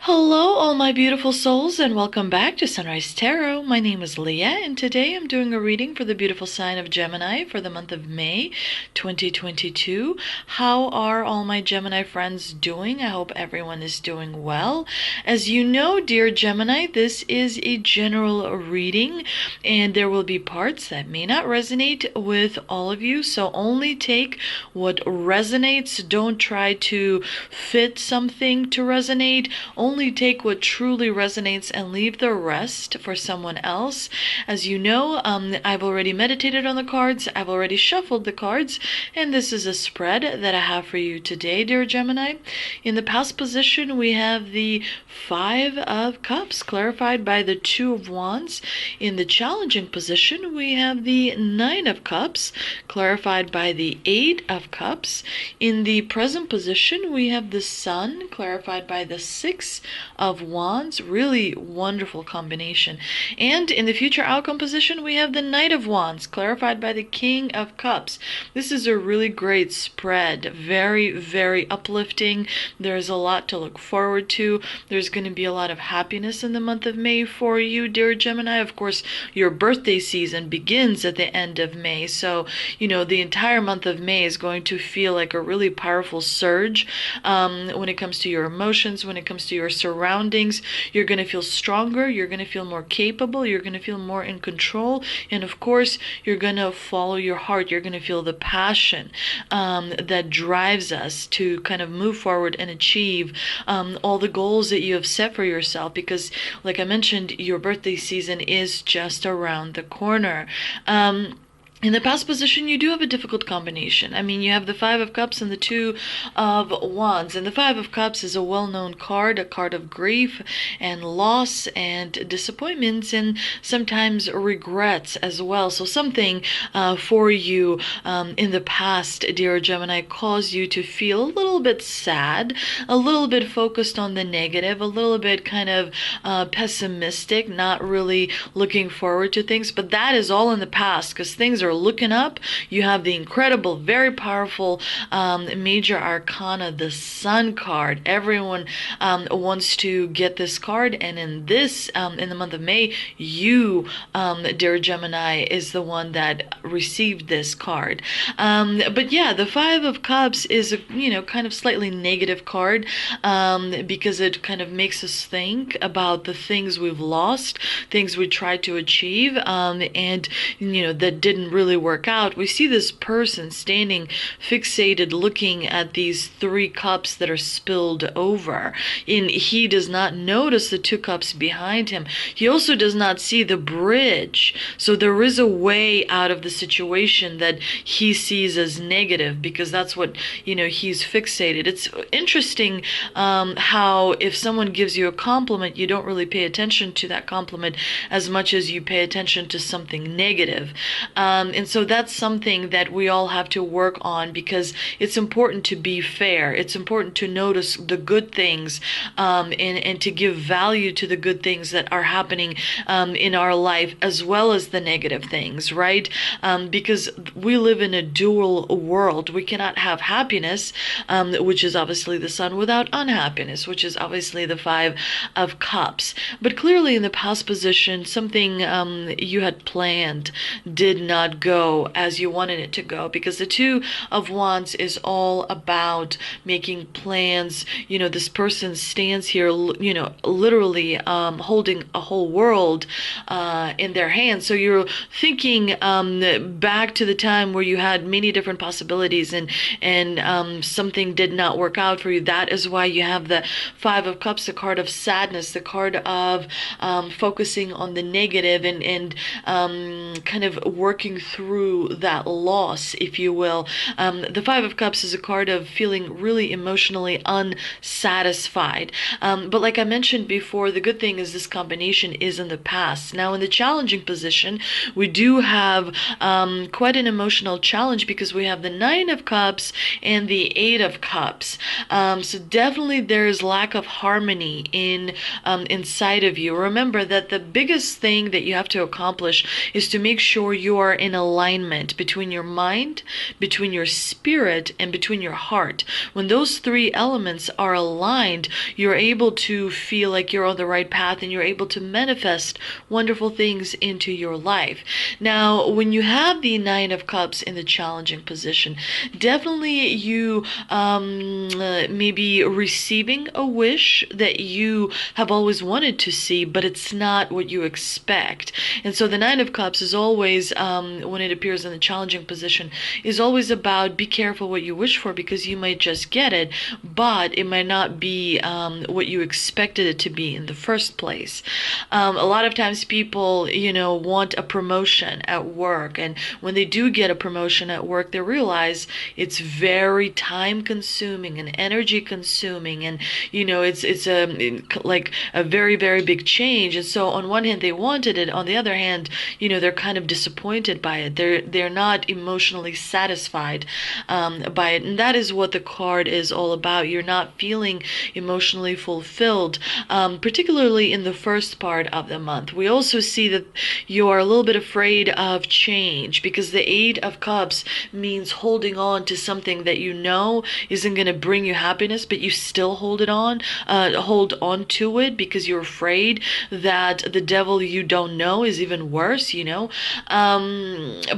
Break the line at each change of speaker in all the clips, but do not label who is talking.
Hello, all my beautiful souls, and welcome back to Sunrise Tarot. My name is Leah, and today I'm doing a reading for the beautiful sign of Gemini for the month of May 2022. How are all my Gemini friends doing? I hope everyone is doing well. As you know, dear Gemini, this is a general reading, and there will be parts that may not resonate with all of you, so only take what resonates. Don't try to fit something to resonate. Only take what truly resonates and leave the rest for someone else. As you know, I've already meditated on the cards, I've already shuffled the cards, and this is a spread that I have for you today, dear Gemini. In the past position, we have the Five of Cups, clarified by the Two of Wands. In the challenging position, we have the Nine of Cups, clarified by the Eight of Cups. In the present position, we have the Sun, clarified by the Six of Wands. Really wonderful combination. And in the future outcome position, we have the Knight of Wands, clarified by the King of Cups. This is a really great spread. Very, very uplifting. There's a lot to look forward to. There's going to be a lot of happiness in the month of May for you, dear Gemini. Of course, your birthday season begins at the end of May. So, the entire month of May is going to feel like a really powerful surge when it comes to your emotions, when it comes to your surroundings. You're going to feel stronger, you're going to feel more capable, you're going to feel more in control, and of course you're going to follow your heart. You're going to feel the passion that drives us to kind of move forward and achieve all the goals that you have set for yourself, because like I mentioned, your birthday season is just around the corner. In the past position, you do have a difficult combination. I mean, you have the Five of Cups and the Two of Wands. And the Five of Cups is a well-known card, a card of grief and loss and disappointments and sometimes regrets as well. So something for you in the past, dear Gemini, caused you to feel a little bit sad, a little bit focused on the negative, a little bit kind of pessimistic, not really looking forward to things. But that is all in the past, because things are looking up. You have the incredible, very powerful major arcana, the Sun card. Everyone wants to get this card, and in this in the month of May, you, dear Gemini, is the one that received this card. But yeah, the Five of Cups is a kind of slightly negative card because it kind of makes us think about the things we've lost, things we tried to achieve, and that didn't really work out. We see this person standing fixated, looking at these three cups that are spilled over, and he does not notice the two cups behind him. He also does not see the bridge. So there is a way out of the situation that he sees as negative, because that's what he's fixated. It's interesting how if someone gives you a compliment, you don't really pay attention to that compliment as much as you pay attention to something negative. And so that's something that we all have to work on, because it's important to be fair. It's important to notice the good things and to give value to the good things that are happening in our life, as well as the negative things, right? Because we live in a dual world. We cannot have happiness, which is obviously the Sun, without unhappiness, which is obviously the Five of Cups. But clearly in the past position, something you had planned did not go as you wanted it to go, because the Two of Wands is all about making plans. This person stands here, literally holding a whole world in their hands. So you're thinking back to the time where you had many different possibilities and something did not work out for you. That is why you have the Five of Cups, the card of sadness, the card of focusing on the negative and kind of working through that loss, if you will. The Five of Cups is a card of feeling really emotionally unsatisfied. But like I mentioned before, the good thing is this combination is in the past. Now in the challenging position, we do have quite an emotional challenge, because we have the Nine of Cups and the Eight of Cups. So definitely there is lack of harmony inside of you. Remember that the biggest thing that you have to accomplish is to make sure you are in in alignment between your mind, between your spirit, and between your heart. When those three elements are aligned, you're able to feel like you're on the right path, and you're able to manifest wonderful things into your life. Now, when you have the Nine of Cups in the challenging position, definitely you may be receiving a wish that you have always wanted to see, but it's not what you expect. And so the Nine of Cups is always, when it appears in the challenging position, is always about be careful what you wish for, because you might just get it, but it might not be what you expected it to be in the first place. A lot of times people, want a promotion at work, and when they do get a promotion at work, they realize it's very time consuming and energy consuming, and it's like a very, very big change. And so on one hand they wanted it, on the other hand, they're kind of disappointed by it. They're not emotionally satisfied by it, and that is what the card is all about. You're not feeling emotionally fulfilled, particularly in the first part of the month. We also see that you are a little bit afraid of change, because the Eight of Cups means holding on to something that isn't going to bring you happiness, but you still hold on to it because you're afraid that the devil you don't know is even worse.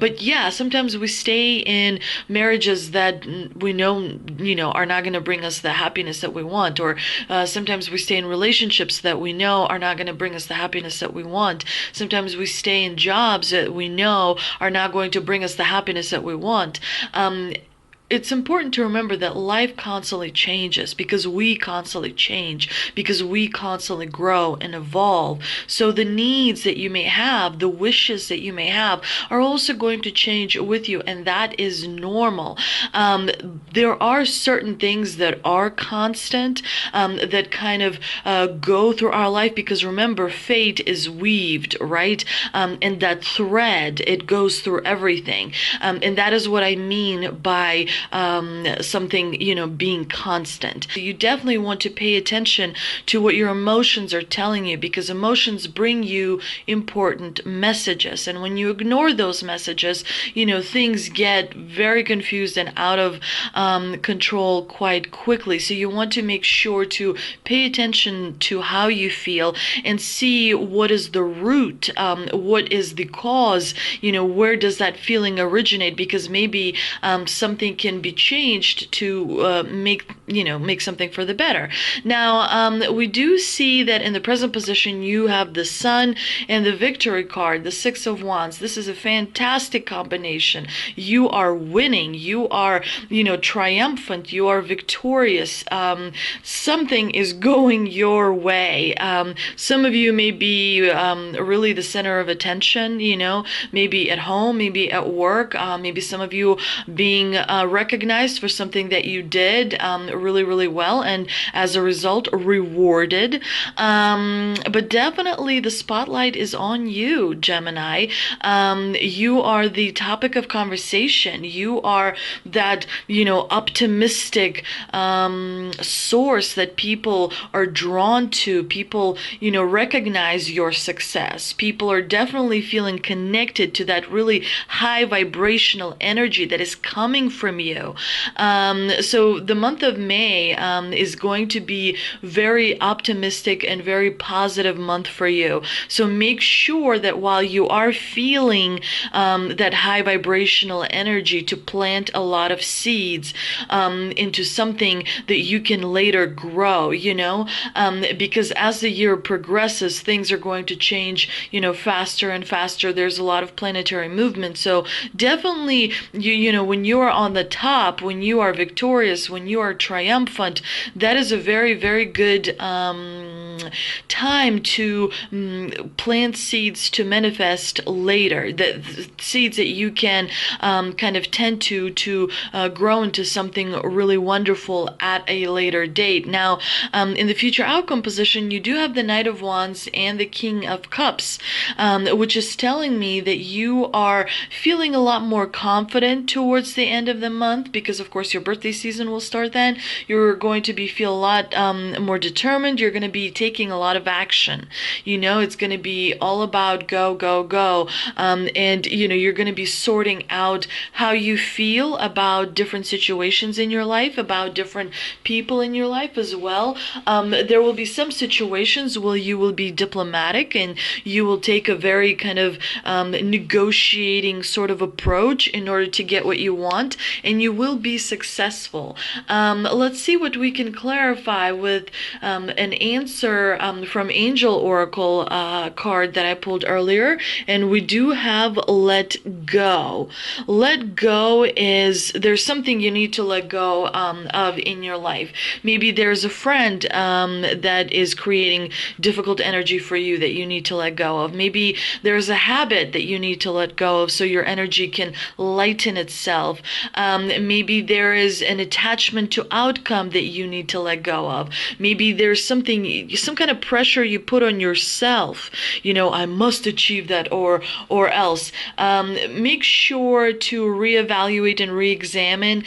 But yeah, sometimes we stay in marriages that we know are not going to bring us the happiness that we want, or sometimes we stay in relationships that we know are not going to bring us the happiness that we want. Sometimes we stay in jobs that we know are not going to bring us the happiness that we want. It's important to remember that life constantly changes, because we constantly change, because we constantly grow and evolve. So the needs that you may have, the wishes that you may have, are also going to change with you, and that is normal. There are certain things that are constant, that kind of go through our life, because remember, fate is weaved, right? And that thread, it goes through everything. And that is what I mean by something, being constant. You definitely want to pay attention to what your emotions are telling you, because emotions bring you important messages. And when you ignore those messages, things get very confused and out of control quite quickly. So you want to make sure to pay attention to how you feel and see what is the root, what is the cause, where does that feeling originate, because maybe something can be changed to make something for the better. Now, we do see that in the present position you have the Sun and the Victory card, the Six of Wands. This is a fantastic combination. You are winning. You are, triumphant. You are victorious. Something is going your way. Some of you may be really the center of attention, maybe at home, maybe at work, maybe some of you being recognized for something that you did really, really well, and as a result rewarded. But definitely the spotlight is on you, Gemini. You are the topic of conversation. You are that, optimistic source that people are drawn to. People, recognize your success. People are definitely feeling connected to that really high vibrational energy that is coming from you. So the month of May is going to be very optimistic and very positive month for you. So make sure that while you are feeling that high vibrational energy, to plant a lot of seeds into something that you can later grow, because as the year progresses, things are going to change, faster and faster. There's a lot of planetary movement. So definitely, when you are on the top, when you are victorious, when you are triumphant, that is a very, very good time to plant seeds to manifest later. The seeds that you can kind of tend to grow into something really wonderful at a later date. Now, in the future outcome position, you do have the Knight of Wands and the King of Cups, which is telling me that you are feeling a lot more confident towards the end of the month, because of course your birthday season will start then. You're going to feel a lot more determined. You're going to be taking a lot of action. It's going to be all about go, go, go. And you're going to be sorting out how you feel about different situations in your life, about different people in your life as well. There will be some situations where you will be diplomatic and you will take a very kind of negotiating sort of approach in order to get what you want, and you will be successful. Let's see what we can clarify with an answer from Angel Oracle card that I pulled earlier, and we do have let go. Let go is there's something you need to let go of in your life. Maybe there's a friend that is creating difficult energy for you that you need to let go of. Maybe there's a habit that you need to let go of so your energy can lighten itself. Maybe there is an attachment to outcome that you need to let go of. Maybe there's some kind of pressure you put on yourself. I must achieve that or else. Make sure to reevaluate and re-examine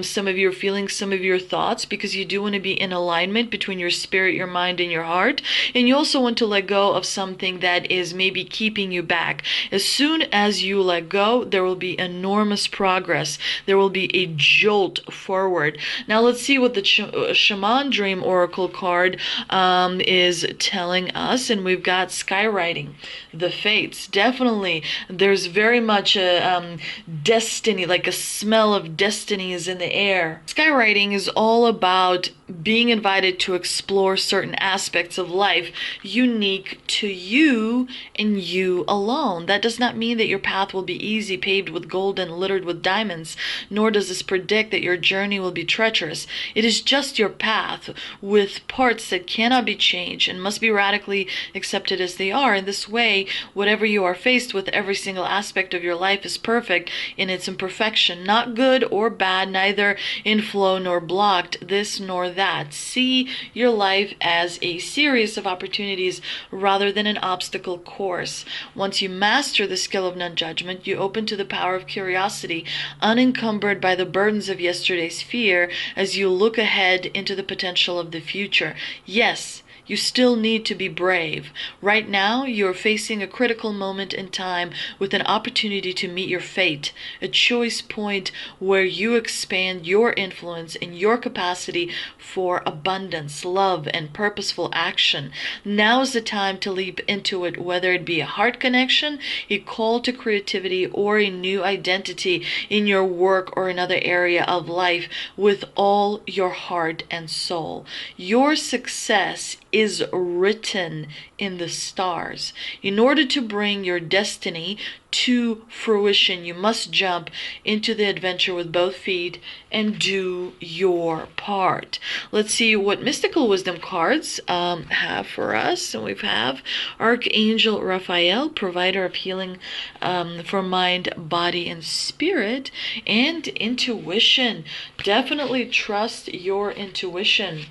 some of your feelings, some of your thoughts, because you do want to be in alignment between your spirit, your mind, and your heart. And you also want to let go of something that is maybe keeping you back. As soon as you let go, there will be enormous progress. There will be a jolt forward. Now let's see what the Shaman Dream Oracle card is telling us. And we've got skywriting, the fates. Definitely, there's very much a destiny, like a smell of destiny is in the air. Skywriting is all about being invited to explore certain aspects of life unique to you and you alone. That does not mean that your path will be easy, paved with gold and littered with diamonds, nor does this predict that your journey will be treacherous. It is just your path with parts that cannot be changed and must be radically accepted as they are. In this way, whatever you are faced with, every single aspect of your life is perfect in its imperfection, not good or bad, neither in flow nor blocked, this nor that. See your life as a series of opportunities rather than an obstacle course. Once you master the skill of non-judgment, you open to the power of curiosity, unencumbered by the burdens of yesterday's fear, as you look ahead into the potential of the future. Yes, you still need to be brave. Right now, you're facing a critical moment in time with an opportunity to meet your fate, a choice point where you expand your influence and your capacity for abundance, love, and purposeful action. Now is the time to leap into it, whether it be a heart connection, a call to creativity, or a new identity in your work or another area of life, with all your heart and soul. Your success is written in the stars. In order to bring your destiny to fruition, you must jump into the adventure with both feet and do your part. Let's see what mystical wisdom cards have for us. And we have Archangel Raphael, provider of healing for mind, body, and spirit, and intuition. Definitely trust your intuition.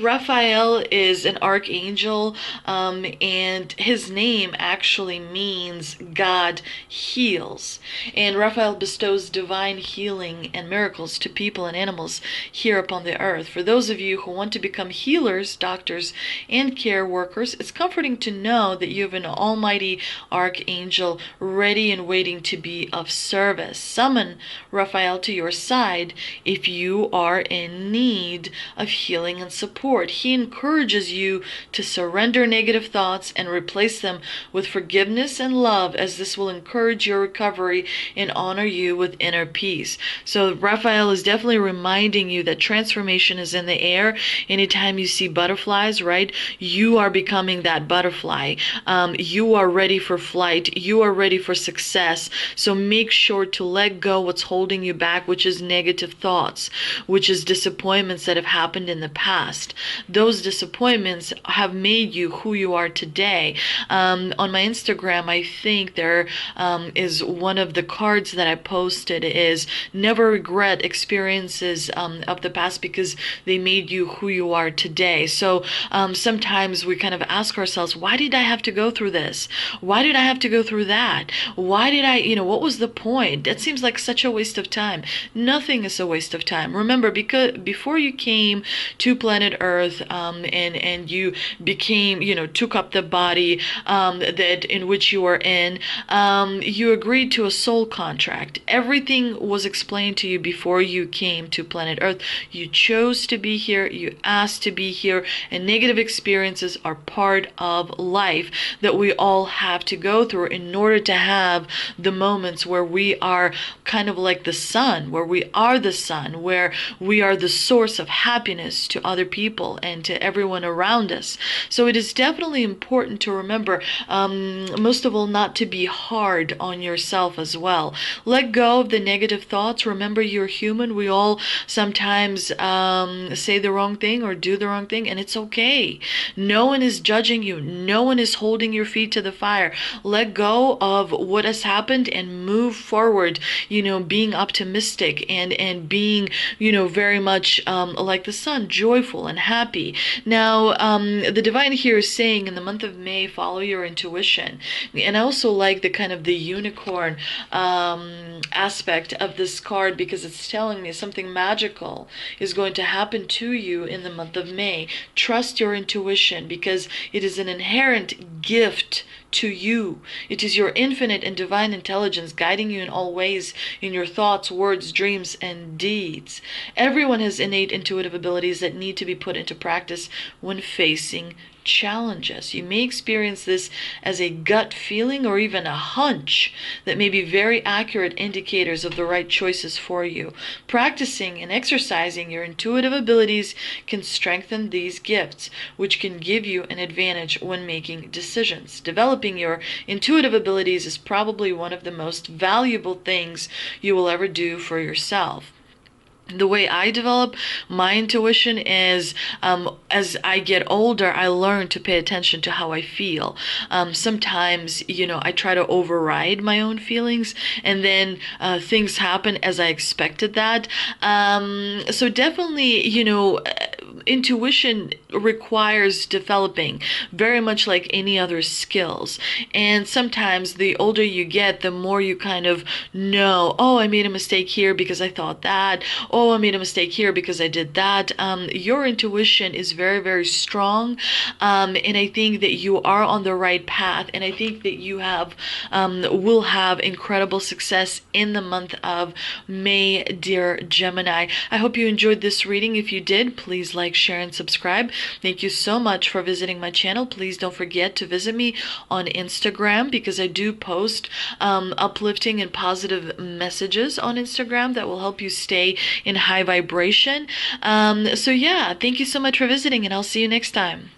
Raphael is an archangel, and his name actually means God heals. And Raphael bestows divine healing and miracles to people and animals here upon the earth. For those of you who want to become healers, doctors, and care workers, it's comforting to know that you have an almighty archangel ready and waiting to be of service. Summon Raphael to your side if you are in need of healing and support. He encourages you to surrender negative thoughts and replace them with forgiveness and love, as this will encourage your recovery and honor you with inner peace. So Raphael is definitely reminding you that transformation is in the air. Anytime you see butterflies, right, you are becoming that butterfly. You are ready for flight. You are ready for success. So make sure to let go what's holding you back, which is negative thoughts, which is disappointments that have happened in the past. past, those disappointments have made you who you are today. On my Instagram, I think there is one of the cards that I posted is never regret experiences of the past because they made you who you are today. So sometimes we kind of ask ourselves, why did I have to go through this? Why did I have to go through that? Why did I, what was the point? That seems like such a waste of time. Nothing is a waste of time. Remember, because before you came to planet Earth, and you became, took up the body that in which you are in, you agreed to a soul contract. Everything was explained to you before you came to planet Earth. You chose to be here, you asked to be here, and negative experiences are part of life that we all have to go through in order to have the moments where we are kind of like the sun, where we are the sun, where we are the source of happiness to other people and to everyone around us. So it is definitely important to remember, most of all, not to be hard on yourself as well. Let go of the negative thoughts. Remember, you're human. We all sometimes say the wrong thing or do the wrong thing, and it's okay. No one is judging you. No one is holding your feet to the fire. Let go of what has happened and move forward, being optimistic and being, very much like the sun, joyful and happy. Now, the divine here is saying in the month of May, follow your intuition. And I also like the kind of the unicorn aspect of this card, because it's telling me something magical is going to happen to you in the month of May. Trust your intuition, because it is an inherent gift to you. It is your infinite and divine intelligence guiding you in all ways in your thoughts, words, dreams, and deeds. Everyone has innate intuitive abilities that need to be put into practice when facing challenges. You may experience this as a gut feeling or even a hunch that may be very accurate indicators of the right choices for you. Practicing and exercising your intuitive abilities can strengthen these gifts, which can give you an advantage when making decisions. Developing your intuitive abilities is probably one of the most valuable things you will ever do for yourself. The way I develop my intuition is, as I get older, I learn to pay attention to how I feel. Sometimes, I try to override my own feelings, and then things happen as I expected that. So definitely, intuition requires developing, very much like any other skills. And sometimes the older you get, the more you kind of know, oh, I made a mistake here because I thought that. Oh, I made a mistake here because I did that. Your intuition is very, very strong. And I think that you are on the right path. And I think that you will have incredible success in the month of May, dear Gemini. I hope you enjoyed this reading. If you did, please like, share, and subscribe. Thank you so much for visiting my channel. Please don't forget to visit me on Instagram, because I do post uplifting and positive messages on Instagram that will help you stay in high vibration. So yeah, thank you so much for visiting, and I'll see you next time.